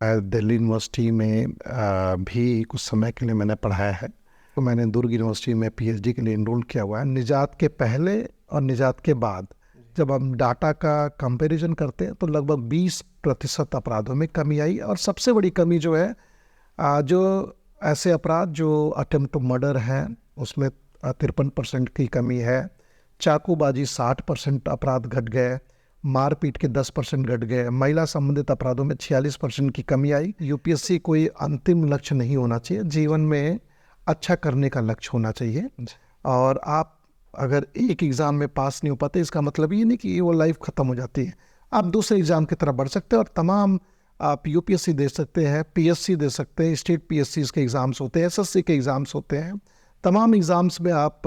Delhi university में भी कुछ समय के लिए मैंने पढ़ाया है। तो मैंने दुर्ग यूनिवर्सिटी में पीएचडी के लिए इनरोल किया हुआ है। निजात के पहले और निजात के बाद जब हम डाटा का कंपैरिजन करते हैं तो लगभग 20% अपराधों में कमी आई। और सबसे बड़ी कमी जो है जो ऐसे अपराध जो अटेम्प्ट टू मर्डर हैं उसमें 53% की कमी है। चाकूबाजी 60% अपराध घट गए। मारपीट के 10% घट गए। महिला संबंधित अपराधों में 46% की कमी आई। यूपीएससी कोई अंतिम लक्ष्य नहीं होना चाहिए, जीवन में अच्छा करने का लक्ष्य होना चाहिए। और आप अगर एक एग्ज़ाम में पास नहीं हो पाते इसका मतलब ये नहीं कि वो लाइफ ख़त्म हो जाती है। आप दूसरे एग्ज़ाम की तरफ बढ़ सकते हैं और तमाम आप यूपीएससी दे सकते हैं, पीएससी दे सकते हैं, स्टेट पीएससी के एग्ज़ाम्स होते हैं, एसएससी के एग्ज़ाम्स होते हैं। तमाम एग्ज़ाम्स में आप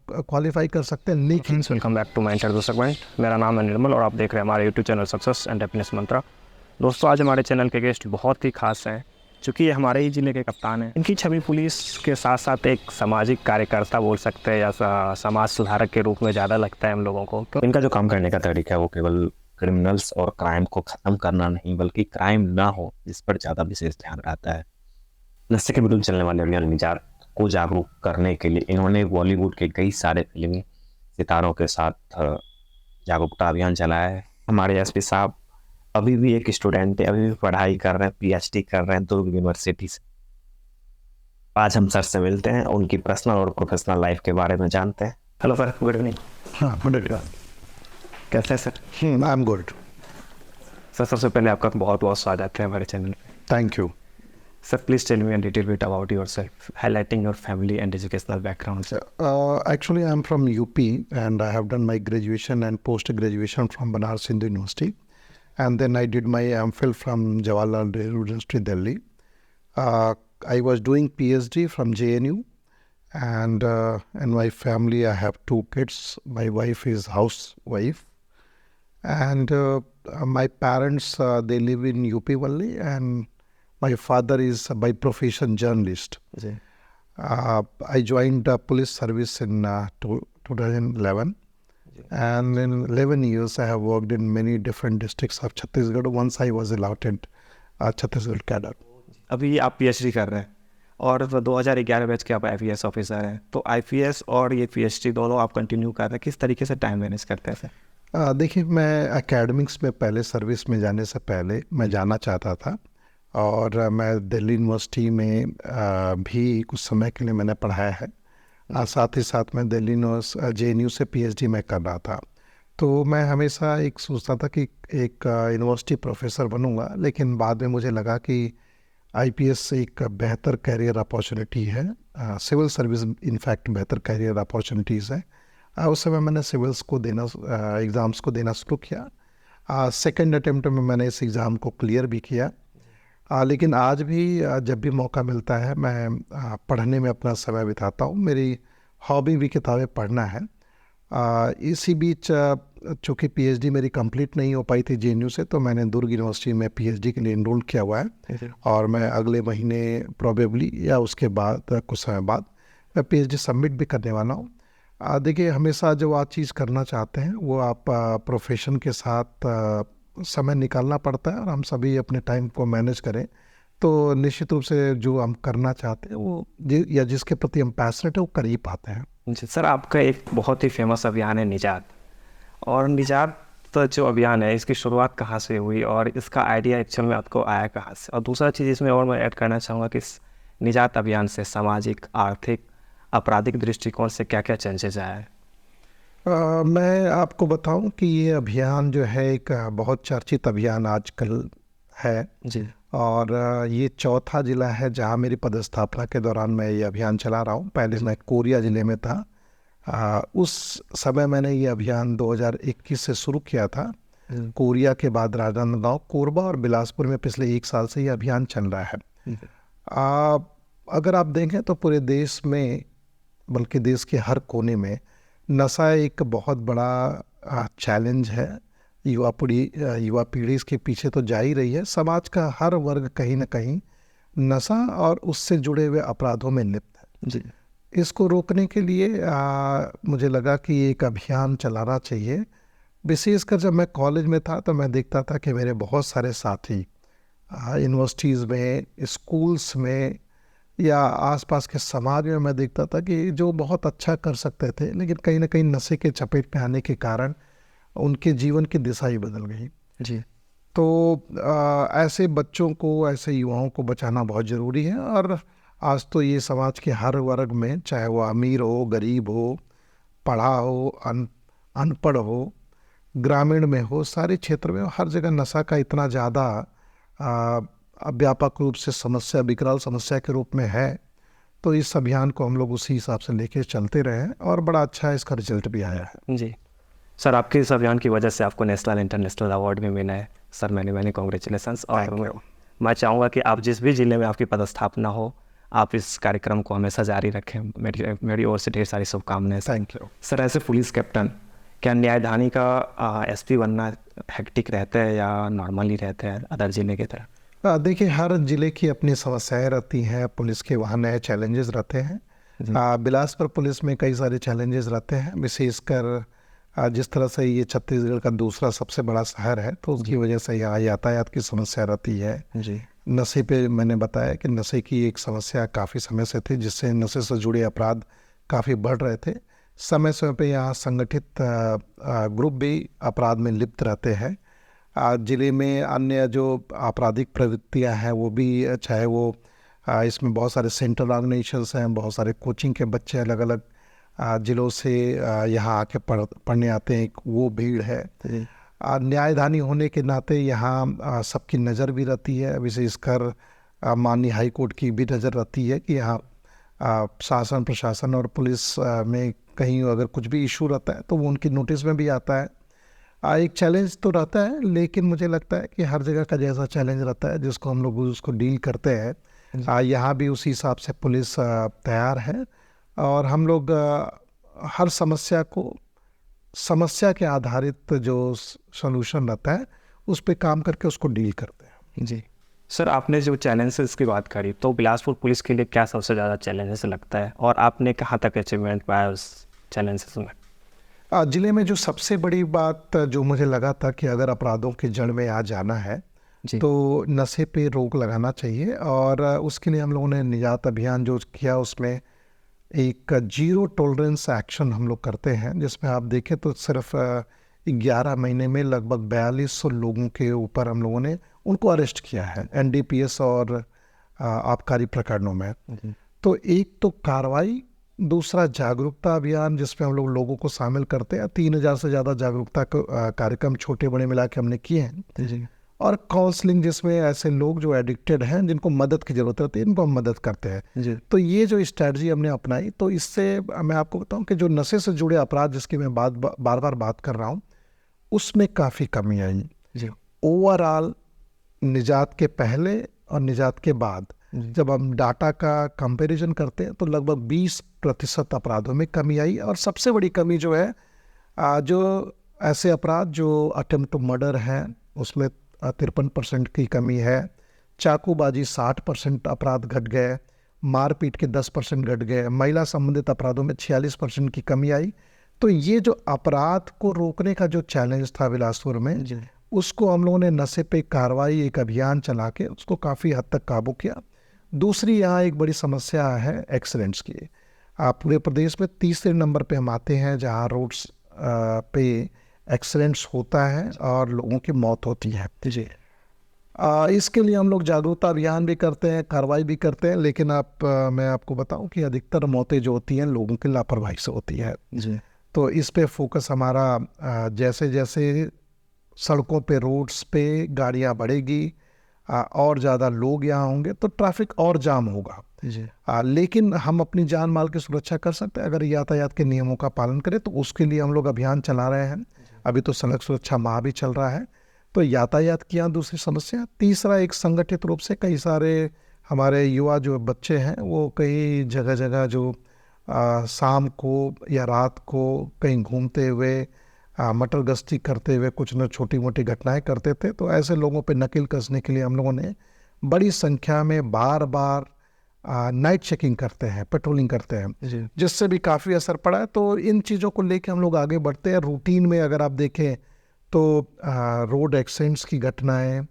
क्वालिफाई कर सकते हैं। लेकिन welcome back to my interview segment. मेरा नाम है निर्मल और आप देख रहे हैं हमारे YouTube channel success and happiness mantra. दोस्तों, आज हमारे चैनल के गेस्ट बहुत ही खास हैं, चूँकि ये हमारे ही ज़िले के कप्तान हैं। इनकी छवि पुलिस के साथ साथ एक सामाजिक कार्यकर्ता बोल सकते हैं या समाज सुधारक के रूप में ज़्यादा लगता है हम लोगों को। इनका जो काम करने का तरीका है वो केवल क्रिमिनल्स और क्राइम को ख़त्म करना नहीं बल्कि क्राइम ना हो इस पर ज़्यादा विशेष ध्यान रहता है। नशे के विरुद्ध चलने वाले अभियान निजात को जागरूक करने के लिए इन्होंने बॉलीवुड के कई सारे फिल्मी सितारों के साथ जागरूकता अभियान चलाया है। हमारे एसपी साहब अभी भी एक स्टूडेंट है, अभी भी पढ़ाई कर रहे हैं, पीएचडी कर रहे हैं दुर्ग यूनिवर्सिटी से। आज हम सर से मिलते हैं, उनकी पर्सनल और प्रोफेशनल लाइफ के बारे में जानते हैं। Hello sir, good evening. हाँ, गुड इवनिंग। कैसे हैं sir? I am good sir, सबसे पहले आपका बहुत बहुत स्वागत है हमारे चैनल पे। Thank you. Sir, please tell me a little bit about yourself, highlighting your family and educational background. Actually, I'm from UP and I have done my graduation and post-graduation from Banaras Hindu University. And then I did my MPhil from Jawaharlal Nehru University, Delhi. I was doing PhD from JNU. And in my family, I have 2 kids. My wife is housewife. And my parents, they live in UP only. And my father is by profession journalist. I joined police service in 2011. And in 11 years, I have worked in many different districts of Chhattisgarh. Once I was allotted Chhattisgarh cadre. अभी आप PhD कर रहे हैं और 2011 batch के आप IPS officer हैं, तो आईपीएस और ये पीएचडी दोनों आप कंटिन्यू कर रहे हैं। किस तरीके से टाइम मैनेज करते हैं सर? देखिए, मैं एकेडमिक्स में पहले सर्विस में जाने से पहले मैं जाना चाहता था और मैं दिल्ली यूनिवर्सिटी में भी कुछ समय के लिए मैंने पढ़ाया है। साथ ही साथ मैं दिल्ली JNU से पीएचडी में कर रहा था। तो मैं हमेशा एक सोचता था कि एक यूनिवर्सिटी प्रोफेसर बनूंगा, लेकिन बाद में मुझे लगा कि आईपीएस एक बेहतर कैरियर अपॉर्चुनिटी है। सिविल सर्विस इनफैक्ट बेहतर कैरियर अपॉर्चुनिटीज़ है। उस समय मैंने सिविल्स को देना एग्ज़ाम्स को देना शुरू किया। सेकेंड अटेम्प्ट में मैंने इस एग्ज़ाम को क्लियर भी किया। लेकिन आज भी जब भी मौका मिलता है मैं पढ़ने में अपना समय बिताता हूँ। मेरी हॉबी भी किताबें पढ़ना है। इसी बीच चूँकि पीएचडी मेरी कंप्लीट नहीं हो पाई थी जेएनयू से, तो मैंने दुर्ग यूनिवर्सिटी में पीएचडी के लिए इनरोल किया हुआ है और मैं अगले महीने प्रोबेबली या उसके बाद कुछ समय बाद मैं पीएचडी सबमिट भी करने वाला हूँ। देखिए, हमेशा जो आप चीज़ करना चाहते हैं वो आप प्रोफेशन के साथ समय निकालना पड़ता है और हम सभी अपने टाइम को मैनेज करें तो निश्चित रूप से जो हम करना चाहते हैं वो या जिसके प्रति हम पैशनेट है वो कर ही पाते हैं। जी सर, आपका एक बहुत ही फेमस अभियान है निजात, और निजात जो अभियान है इसकी शुरुआत कहाँ से हुई और इसका आइडिया एक्चुअल में आपको आया कहाँ से? और दूसरा चीज़ इसमें और मैं ऐड करना चाहूँगा कि इस निजात अभियान से सामाजिक, आर्थिक, आपराधिक दृष्टिकोण से क्या क्या चेंजेस आया है? मैं आपको बताऊं कि ये अभियान जो है एक बहुत चर्चित अभियान आजकल है जी। और ये चौथा ज़िला है जहां मेरी पदस्थापना के दौरान मैं ये अभियान चला रहा हूं। पहले मैं कोरिया ज़िले में था। उस समय मैंने ये अभियान 2021 से शुरू किया था। कोरिया के बाद राजनांदगांव, कोरबा और बिलासपुर में पिछले 1 साल से ये अभियान चल रहा है। अगर आप देखें तो पूरे देश में, बल्कि देश के हर कोने में नशा एक बहुत बड़ा चैलेंज है। युवा पीढ़ी इसके पीछे तो जा ही रही है। समाज का हर वर्ग कहीं ना कहीं नशा और उससे जुड़े हुए अपराधों में लिप्त है। जी। इसको रोकने के लिए मुझे लगा कि एक अभियान चलाना चाहिए। विशेषकर जब मैं कॉलेज में था तो मैं देखता था कि मेरे बहुत सारे साथी यूनिवर्सिटीज़ में, स्कूल्स में या आसपास के समाज में मैं देखता था कि जो बहुत अच्छा कर सकते थे, लेकिन कहीं ना कहीं नशे के चपेट में आने के कारण उनके जीवन की दिशा ही बदल गई। जी। तो ऐसे बच्चों को, ऐसे युवाओं को बचाना बहुत ज़रूरी है। और आज तो ये समाज के हर वर्ग में, चाहे वो अमीर हो, गरीब हो, पढ़ा हो, अनपढ़ हो, ग्रामीण में हो, सारे क्षेत्र में, हर जगह नशा का इतना ज़्यादा व्यापक रूप से समस्या, विकराल समस्या के रूप में है। तो इस अभियान को हम लोग उसी हिसाब से लेके चलते रहे हैं और बड़ा अच्छा इसका रिजल्ट भी आया है। जी सर, आपके इस अभियान की वजह से आपको नेशनल इंटरनेशनल अवार्ड भी मिला है सर। मैंने कॉन्ग्रेचुलेसन्स। और मैं चाहूँगा कि आप जिस भी ज़िले में आपकी पदस्थापना हो, आप इस कार्यक्रम को हमेशा जारी रखें। मेरी ओर से ढेर सारी शुभकामनाएं। Thank you sir. ऐसे पुलिस कैप्टन, क्या न्यायधानी का एसपी बनना हेक्टिक रहता है या नॉर्मली रहता है अदर जिले की तरह? देखिए, हर जिले की अपनी समस्याएं रहती हैं, पुलिस के वहाँ नए चैलेंजेस रहते हैं। बिलासपुर पुलिस में कई सारे चैलेंजेस रहते हैं, विशेषकर जिस तरह से ये छत्तीसगढ़ का दूसरा सबसे बड़ा शहर है, तो उसकी वजह से यहाँ यातायात की समस्या रहती है। जी। नशे पे मैंने बताया कि नशे की एक समस्या काफ़ी समय से थी, जिससे नशे से जुड़े अपराध काफ़ी बढ़ रहे थे। समय समय पे यहाँ संगठित ग्रुप भी अपराध में लिप्त रहते हैं। ज़िले में अन्य जो आपराधिक प्रवृत्तियाँ हैं वो भी, चाहे वो इसमें बहुत सारे सेंट्रल ऑर्गेनाइजेशंस हैं, बहुत सारे कोचिंग के बच्चे अलग अलग ज़िलों से यहाँ आके पढ़ने आते हैं, वो भीड़ है। न्यायधानी होने के नाते यहाँ सबकी नज़र भी रहती है, विशेषकर माननीय हाई कोर्ट की भी नज़र रहती है कि यहाँ शासन, प्रशासन और पुलिस में कहीं अगर कुछ भी इशू रहता है तो वो उनकी नोटिस में भी आता है। एक चैलेंज तो रहता है, लेकिन मुझे लगता है कि हर जगह का जैसा चैलेंज रहता है जिसको हम लोग उसको डील करते हैं, यहाँ भी उसी हिसाब से पुलिस तैयार है। और हम लोग हर समस्या को, समस्या के आधारित जो सॉल्यूशन रहता है उस पे काम करके उसको डील करते हैं। जी सर, आपने जो चैलेंजेस की बात करी, तो बिलासपुर पुलिस के लिए क्या सबसे ज़्यादा चैलेंजेस लगता है और आपने कहाँ तक अचीवमेंट पाया उस चैलेंजेस में? ज़िले में जो सबसे बड़ी बात जो मुझे लगा था कि अगर अपराधों की जड़ में आ जाना है तो नशे पे रोक लगाना चाहिए। और उसके लिए हम लोगों ने निजात अभियान जो किया, उसमें एक जीरो टॉलरेंस एक्शन हम लोग करते हैं, जिसमें आप देखें तो सिर्फ 11 महीने में लगभग 4200 लोगों के ऊपर हम लोगों ने उनको अरेस्ट किया है NDPS और आबकारी प्रकरणों में। तो एक तो कार्रवाई, दूसरा जागरूकता अभियान जिसमें हम लोग लोगों को शामिल करते हैं। 3000 से ज़्यादा जागरूकता कार्यक्रम छोटे बड़े मिला के हमने किए हैं। और काउंसलिंग, जिसमें ऐसे लोग जो एडिक्टेड हैं, जिनको मदद की ज़रूरत रहती है, इनको हम मदद करते हैं। तो ये जो स्ट्रैटेजी हमने अपनाई, तो इससे मैं आपको बताऊं कि जो नशे से जुड़े अपराध जिसकी मैं बार बार बात कर रहा हूँ, उसमें काफ़ी कमी आई। ओवरऑल निजात के पहले और निजात के बाद जब हम डाटा का कंपैरिजन करते हैं तो लगभग 20% अपराधों में कमी आई। और सबसे बड़ी कमी जो है, जो ऐसे अपराध जो अटेम्प्ट टू मर्डर हैं उसमें 53% की कमी है। चाकूबाजी 60% अपराध घट गए, मारपीट के 10% घट गए, महिला संबंधित अपराधों में 46% की कमी आई। तो ये जो अपराध को रोकने का जो चैलेंज था बिलासपुर में, उसको हम लोगों ने नशे पे कार्रवाई, एक अभियान चला के उसको काफ़ी हद तक काबू किया। दूसरी यहाँ एक बड़ी समस्या है एक्सीडेंट्स की। पूरे प्रदेश में तीसरे नंबर पे हम आते हैं जहाँ रोड्स पे एक्सीडेंट्स होता है और लोगों की मौत होती है। इसके लिए हम लोग जागरूकता अभियान भी करते हैं, कार्रवाई भी करते हैं, लेकिन मैं आपको बताऊं कि अधिकतर मौतें जो होती हैं लोगों की लापरवाही से होती है। तो इस पे फोकस हमारा, जैसे जैसे सड़कों पे, रोड्स पे गाड़ियां बढ़ेगी और ज़्यादा लोग यहाँ होंगे तो ट्रैफिक और जाम होगा। लेकिन हम अपनी जान माल की सुरक्षा कर सकते हैं अगर यातायात के नियमों का पालन करें। तो उसके लिए हम लोग अभियान चला रहे हैं। अभी तो सड़क सुरक्षा माह भी चल रहा है। तो यातायात की यहाँ दूसरी समस्या। तीसरा, एक संगठित रूप से कई सारे हमारे युवा जो बच्चे हैं वो कई जगह जगह जो शाम को या रात को कहीं घूमते हुए, मटर गश्ती करते हुए कुछ न छोटी मोटी घटनाएं करते थे। तो ऐसे लोगों पे नकेल कसने के लिए हम लोगों ने बड़ी संख्या में बार बार नाइट चेकिंग करते हैं, पेट्रोलिंग करते हैं, जिससे भी काफ़ी असर पड़ा है। तो इन चीज़ों को लेके हम लोग आगे बढ़ते हैं। रूटीन में अगर आप देखें तो रोड एक्सीडेंट्स की घटनाएं,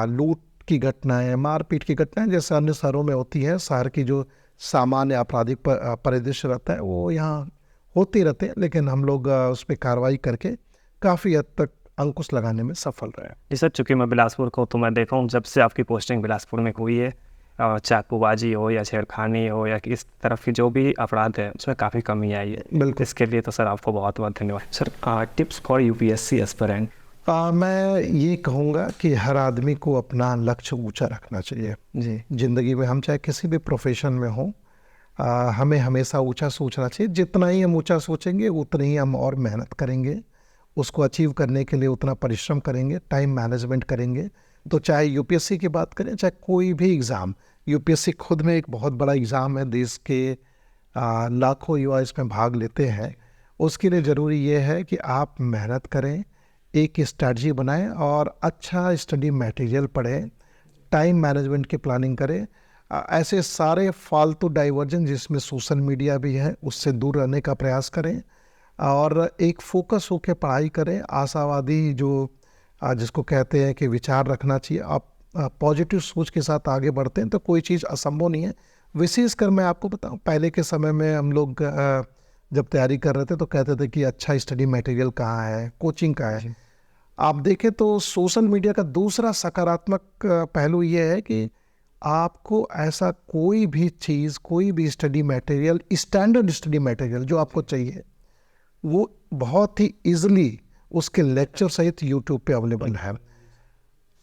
लूट की घटनाएं, मारपीट की घटनाएं जैसे अन्य शहरों में होती है, शहर की जो सामान्य आपराधिक परिदृश्य रहता है वो यहाँ होते रहते हैं, लेकिन हम लोग उस पर कार्रवाई करके काफ़ी हद तक अंकुश लगाने में सफल रहे हैं। जी सर, चूँकि मैं बिलासपुर का हूँ तो मैं देखा हूँ जब से आपकी पोस्टिंग बिलासपुर में हुई है, चाकूबाजी हो या छेड़खानी हो या इस तरफ की जो भी अपराध है उसमें काफ़ी कमी आई है। बिल्कुल। इसके लिए तो सर आपको बहुत बहुत धन्यवाद। Sir, tips for UPSC aspirant. मैं ये कहूँगा कि हर आदमी को अपना लक्ष्य ऊंचा रखना चाहिए। जी ज़िंदगी में हम चाहे किसी भी प्रोफेशन में हों, हमें हमेशा ऊंचा सोचना चाहिए। जितना ही हम ऊंचा सोचेंगे उतनी ही हम और मेहनत करेंगे, उसको अचीव करने के लिए उतना परिश्रम करेंगे, टाइम मैनेजमेंट करेंगे। तो चाहे यूपीएससी की बात करें, चाहे कोई भी एग्ज़ाम, यूपीएससी खुद में एक बहुत बड़ा एग्ज़ाम है, देश के लाखों युवा इसमें भाग लेते हैं। उसके लिए ज़रूरी ये है कि आप मेहनत करें, एक स्ट्रैटेजी बनाएं और अच्छा स्टडी मटेरियल पढ़ें, टाइम मैनेजमेंट की प्लानिंग करें। ऐसे सारे फालतू डाइवर्जन जिसमें सोशल मीडिया भी है उससे दूर रहने का प्रयास करें और एक फोकस होकर पढ़ाई करें। आशावादी जो जिसको कहते हैं कि विचार रखना चाहिए। आप पॉजिटिव सोच के साथ आगे बढ़ते हैं तो कोई चीज़ असंभव नहीं है। विशेषकर मैं आपको बताऊं, पहले के समय में हम लोग जब तैयारी कर रहे थे तो कहते थे कि अच्छा स्टडी मटेरियल कहाँ है, कोचिंग कहाँ है। आप देखें तो सोशल मीडिया का दूसरा सकारात्मक पहलू ये है कि आपको ऐसा कोई भी चीज़, कोई भी study material, standard study material जो आपको चाहिए वो बहुत ही इजीली उसके लेक्चर सहित यूट्यूब पे अवेलेबल है।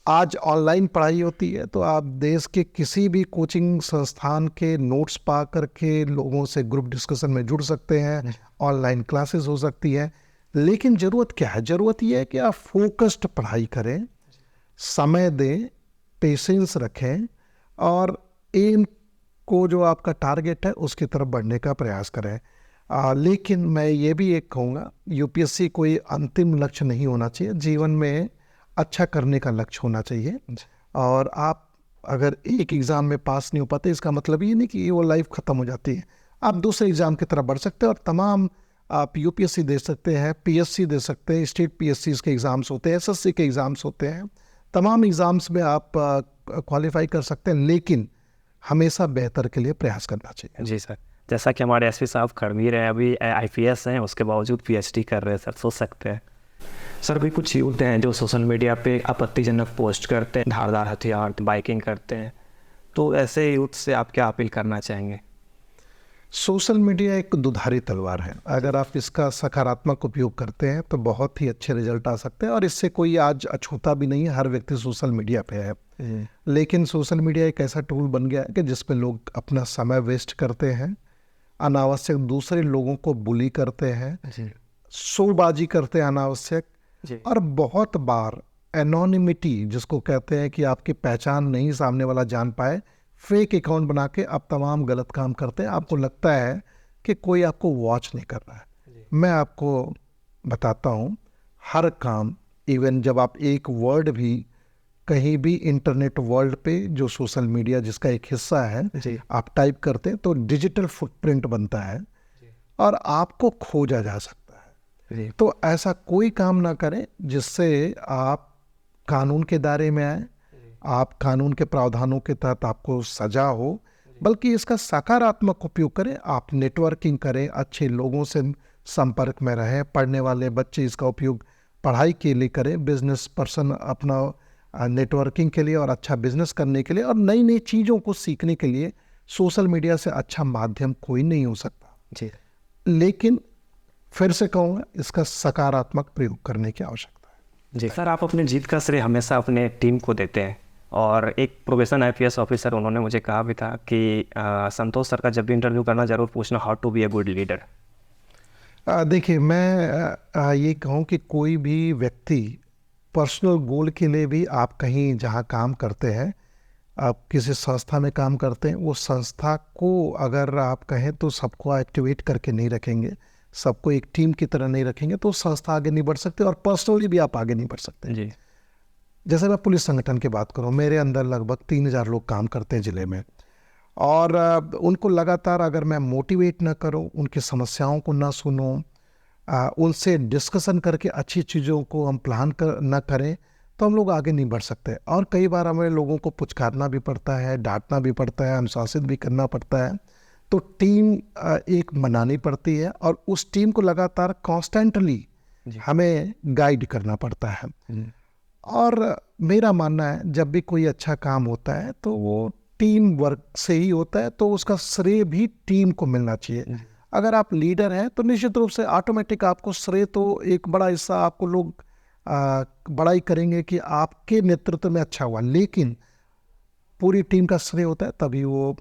आज ऑनलाइन पढ़ाई होती है तो आप देश के किसी भी कोचिंग संस्थान के नोट्स पा करके लोगों से ग्रुप डिस्कशन में जुड़ सकते हैं, ऑनलाइन क्लासेस हो सकती है। लेकिन ज़रूरत क्या है? ज़रूरत यह है कि आप फोकस्ड पढ़ाई करें, समय दें, पेशेंस रखें और एम को जो आपका टारगेट है उसकी तरफ बढ़ने का प्रयास करें। लेकिन मैं ये भी एक कहूँगा, यूपीएससी कोई अंतिम लक्ष्य नहीं होना चाहिए। जीवन में अच्छा करने का लक्ष्य होना चाहिए। और आप अगर एक एग्ज़ाम में पास नहीं हो पाते इसका मतलब ये नहीं कि वो लाइफ ख़त्म हो जाती है। आप दूसरे एग्ज़ाम की तरफ बढ़ सकते हैं और तमाम आप यूपीएससी दे सकते हैं, पीएससी दे सकते हैं, स्टेट पीएससी के एग्ज़ाम्स होते हैं, एसएससी के एग्ज़ाम्स होते हैं। तमाम एग्ज़ाम्स में आप क्वालिफाई कर सकते हैं, लेकिन हमेशा बेहतर के लिए प्रयास करना चाहिए। जी सर, जैसा कि हमारे एसपी साहब खड़वीर हैं, अभी आईपीएस हैं, उसके बावजूद पीएचडी कर रहे हैं सर, सोच सकते हैं। सर भी कुछ यूथ हैं जो सोशल मीडिया पे आपत्तिजनक पोस्ट करते हैं, धारदार हथियार, बाइकिंग करते हैं, तो ऐसे यूथ से आप क्या अपील करना चाहेंगे? सोशल मीडिया एक दुधारी तलवार है। अगर आप इसका सकारात्मक उपयोग करते हैं तो बहुत ही अच्छे रिजल्ट आ सकते हैं और इससे कोई आज अछूता भी नहीं है, हर व्यक्ति सोशल मीडिया पे है। लेकिन सोशल मीडिया एक ऐसा टूल बन गया है कि जिस पे लोग अपना समय वेस्ट करते हैं, अनावश्यक दूसरे लोगों को बुली करते हैं, शोबाजी करते हैं अनावश्यक, और बहुत बार एनोनिमिटी जिसको कहते हैं कि आपकी पहचान नहीं सामने वाला जान पाए, फेक अकाउंट बना के आप तमाम गलत काम करते हैं। आपको लगता है कि कोई आपको वॉच नहीं कर रहा है। मैं आपको बताता हूँ, हर काम, इवन जब आप एक वर्ड भी कहीं भी इंटरनेट वर्ल्ड पे जो सोशल मीडिया जिसका एक हिस्सा है आप टाइप करते हैं तो डिजिटल फुटप्रिंट बनता है और आपको खोजा जा सकता है। तो ऐसा कोई काम ना करें जिससे आप कानून के दायरे में आए, आप कानून के प्रावधानों के तहत आपको सजा हो, बल्कि इसका सकारात्मक उपयोग करें। आप नेटवर्किंग करें, अच्छे लोगों से संपर्क में रहें, पढ़ने वाले बच्चे इसका उपयोग पढ़ाई के लिए करें, बिजनेस पर्सन अपना नेटवर्किंग के लिए और अच्छा बिजनेस करने के लिए और नई नई चीज़ों को सीखने के लिए सोशल मीडिया से अच्छा माध्यम कोई नहीं हो सकता जी। लेकिन फिर से कहूँगा, इसका सकारात्मक प्रयोग करने की आवश्यकता है जी। सर, आप अपने जीत का श्रेय हमेशा अपने टीम को देते हैं और एक प्रोबेशन आईपीएस ऑफिसर उन्होंने मुझे कहा भी था कि संतोष सर का जब भी इंटरव्यू करना ज़रूर पूछना how to be a good leader. देखिए, मैं ये कहूँ कि कोई भी व्यक्ति पर्सनल गोल के लिए भी, आप कहीं जहाँ काम करते हैं, आप किसी संस्था में काम करते हैं, वो संस्था को अगर आप कहें तो सबको एक्टिवेट करके नहीं रखेंगे, सबको एक टीम की तरह नहीं रखेंगे तो संस्था आगे नहीं बढ़ सकते और पर्सनली भी आप आगे नहीं बढ़ सकते जी। जैसे मैं पुलिस संगठन की बात करूं, मेरे अंदर लगभग 3000 लोग काम करते हैं ज़िले में और उनको लगातार अगर मैं मोटिवेट ना करूं, उनकी समस्याओं को ना सुनूं, उनसे डिस्कशन करके अच्छी चीज़ों को हम प्लान न करें तो हम लोग आगे नहीं बढ़ सकते। और कई बार हमें लोगों को पुचकारना भी पड़ता है, डांटना भी पड़ता है, अनुशासित भी करना पड़ता है। तो टीम एक बनानी पड़ती है और उस टीम को लगातार कॉन्स्टेंटली हमें गाइड करना पड़ता है। और मेरा मानना है जब भी कोई अच्छा काम होता है तो वो टीम वर्क से ही होता है, तो उसका श्रेय भी टीम को मिलना चाहिए। अगर आप लीडर हैं तो निश्चित रूप से ऑटोमेटिक आपको श्रेय, तो एक बड़ा हिस्सा आपको लोग बड़ाई करेंगे कि आपके नेतृत्व में अच्छा हुआ, लेकिन पूरी टीम का श्रेय होता है तभी वो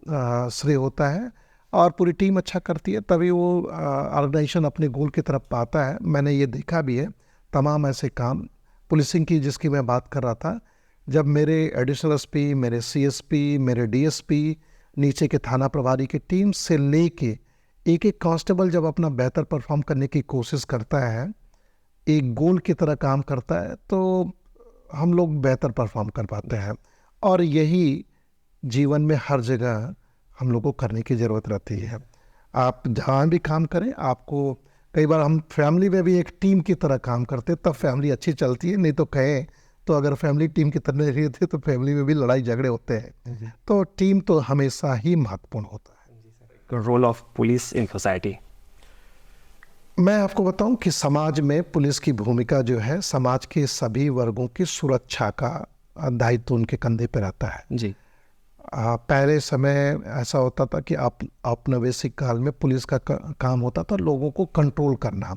श्रेय होता है, और पूरी टीम अच्छा करती है तभी वो ऑर्गेनाइजेशन अपने गोल की तरफ पाता है। मैंने ये देखा भी है तमाम ऐसे काम पुलिसिंग की जिसकी मैं बात कर रहा था, जब मेरे एडिशनल एसपी, मेरे सीएसपी, मेरे डीएसपी, नीचे के थाना प्रभारी की टीम से लेके एक एक कांस्टेबल जब अपना बेहतर परफॉर्म करने की कोशिश करता है, एक गोल की तरह काम करता है, तो हम लोग बेहतर परफॉर्म कर पाते हैं। और यही जीवन में हर जगह हम लोग को करने की ज़रूरत रहती है। आप जहाँ भी काम करें, आपको कई बार हम फैमिली में भी एक टीम की तरह काम करते हैं, तब फैमिली अच्छी चलती है। नहीं तो कहें तो अगर फैमिली टीम की तरह नहीं रहती तो फैमिली में भी लड़ाई झगड़े होते हैं। तो टीम तो हमेशा ही महत्वपूर्ण होता है। Role of police in society. मैं आपको बताऊं कि समाज में पुलिस की भूमिका जो है, समाज के सभी वर्गों की सुरक्षा का दायित्व उनके कंधे पर रहता है जी। पहले समय ऐसा होता था कि औपनिवेशिक काल में पुलिस का काम होता था लोगों को कंट्रोल करना।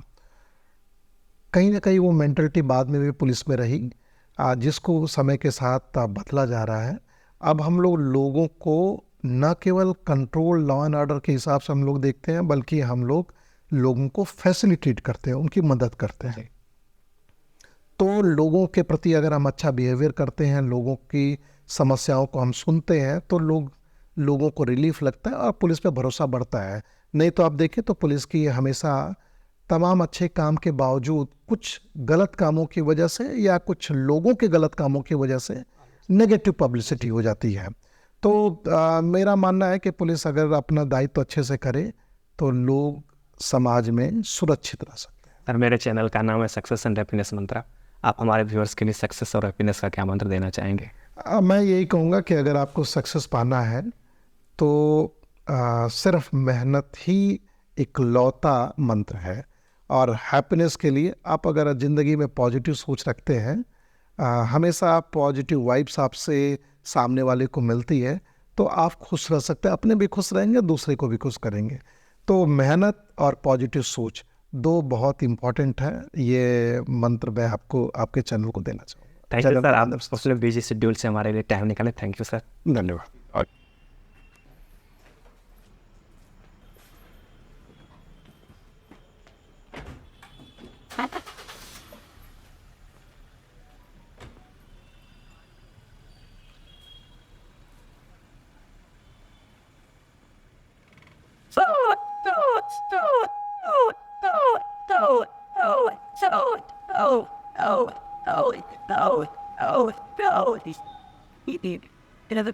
कहीं ना कहीं वो मेंटलिटी बाद में भी पुलिस में रही, जिसको समय के साथ बदला जा रहा है। अब हम लोग लोगों को न केवल कंट्रोल, लॉ एंड ऑर्डर के हिसाब से हम लोग देखते हैं, बल्कि हम लोग लोगों को फैसिलिटेट करते हैं, उनकी मदद करते हैं। तो लोगों के प्रति अगर हम अच्छा बिहेवियर करते हैं, लोगों की समस्याओं को हम सुनते हैं, तो लोगों को रिलीफ लगता है और पुलिस पे भरोसा बढ़ता है। नहीं तो आप देखें तो पुलिस की हमेशा तमाम अच्छे काम के बावजूद कुछ गलत कामों की वजह से या कुछ लोगों के गलत कामों की वजह से नेगेटिव पब्लिसिटी हो जाती है। तो मेरा मानना है कि पुलिस अगर अपना दायित्व अच्छे से करे तो लोग समाज में सुरक्षित रह सकते हैं। सर, मेरे चैनल का नाम है सक्सेस एंड हैप्पीनेस मंत्र। आप हमारे व्यूअर्स के लिए सक्सेस और हैप्पीनेस का क्या मंत्र देना चाहेंगे? मैं यही कहूँगा कि अगर आपको सक्सेस पाना है तो सिर्फ मेहनत ही इकलौता मंत्र है। और हैप्पीनेस के लिए आप अगर ज़िंदगी में पॉजिटिव सोच रखते हैं, हमेशा पॉजिटिव वाइब्स आपसे सामने वाले को मिलती है, तो आप खुश रह सकते हैं, अपने भी खुश रहेंगे, दूसरे को भी खुश करेंगे। तो मेहनत और पॉजिटिव सोच दो बहुत इम्पॉर्टेंट है। ये मंत्र मैं आपको आपके चैनल को देना चाहूँगा। थैंक यू सर, आप सोशल बिजी शेड्यूल से हमारे लिए टाइम निकाले। Thank you sir. धन्यवाद। Another